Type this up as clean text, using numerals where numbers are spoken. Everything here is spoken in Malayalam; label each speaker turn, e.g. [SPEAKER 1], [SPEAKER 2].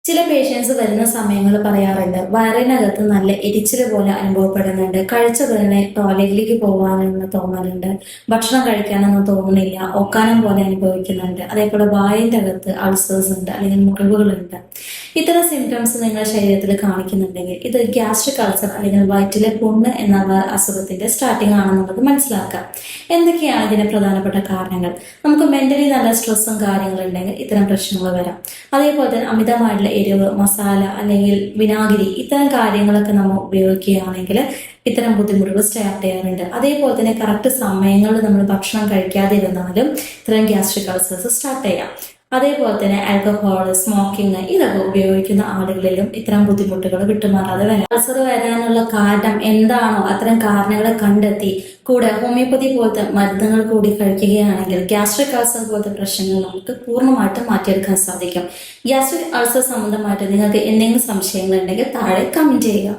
[SPEAKER 1] ചില പേഷ്യൻസ് വരുന്ന സമയങ്ങൾ പറയാറുണ്ട് വയറിനകത്ത് നല്ല എരിച്ചിൽ പോലെ അനുഭവപ്പെടുന്നുണ്ട്. കഴിച്ച തന്നെ ടോയ്ലറ്റിലേക്ക് പോകാനെന്ന് തോന്നലുണ്ട്. ഭക്ഷണം കഴിക്കാനൊന്നും തോന്നുന്നില്ല. ഒക്കാനം പോലെ അനുഭവിക്കുന്നുണ്ട്. അതേപോലെ വായിൻ്റെ അകത്ത് അൾസേഴ്സ് ഉണ്ട്, അല്ലെങ്കിൽ മുറിവുകളുണ്ട്. ഇത്തരം സിംറ്റംസ് നിങ്ങളുടെ ശരീരത്തിൽ കാണിക്കുന്നുണ്ടെങ്കിൽ ഇത് ഗ്യാസ്ട്രിക് അൾസർ അല്ലെങ്കിൽ വയറ്റിലെ പുണ്ണ് എന്ന അസുഖത്തിന്റെ സ്റ്റാർട്ടിംഗ് ആണെന്നുള്ളത് മനസ്സിലാക്കാം. എന്തൊക്കെയാണ് ഇതിന്റെ പ്രധാനപ്പെട്ട കാരണങ്ങൾ? നമുക്ക് മെന്റലി നല്ല സ്ട്രെസ്സും കാര്യങ്ങളുണ്ടെങ്കിൽ ഇത്തരം പ്രശ്നങ്ങൾ വരാം. അതേപോലെ തന്നെ അമിതമായിട്ടുള്ള എരിവ്, മസാല അല്ലെങ്കിൽ വിനാഗിരി ഇത്തരം കാര്യങ്ങളൊക്കെ നമ്മൾ ഉപയോഗിക്കുകയാണെങ്കിൽ ഇത്തരം ബുദ്ധിമുട്ടുകൾ സ്റ്റാർട്ട് ചെയ്യാറുണ്ട്. അതേപോലെ തന്നെ കറക്റ്റ് സമയങ്ങളിൽ നമ്മൾ ഭക്ഷണം കഴിക്കാതിരുന്നാലും ഇത്തരം ഗ്യാസ്ട്രിക് അൾസേഴ്സ് സ്റ്റാർട്ട് ചെയ്യാം. അതേപോലെ തന്നെ ആൽക്കഹോൾ, സ്മോക്കിംഗ് ഇതൊക്കെ ഉപയോഗിക്കുന്ന ആളുകളിലും ഇത്തരം ബുദ്ധിമുട്ടുകൾ വിട്ടുമാറാതെ വരാം. അൾസർ വരാനുള്ള കാരണം എന്താണോ അത്തരം കാരണങ്ങളെ കണ്ടെത്തി കൂടെ ഹോമിയോപ്പതി പോലത്തെ മരുന്നുകൾ കൂടി കഴിക്കുകയാണെങ്കിൽ ഗ്യാസ്ട്രിക് അൾസർ പോലത്തെ പ്രശ്നങ്ങൾ നമുക്ക് പൂർണ്ണമായിട്ടും മാറ്റിയെടുക്കാൻ സാധിക്കും. ഗ്യാസ്ട്രിക് അൾസർ സംബന്ധമായിട്ട് നിങ്ങൾക്ക് എന്തെങ്കിലും സംശയങ്ങൾ ഉണ്ടെങ്കിൽ താഴെ കമന്റ് ചെയ്യുക.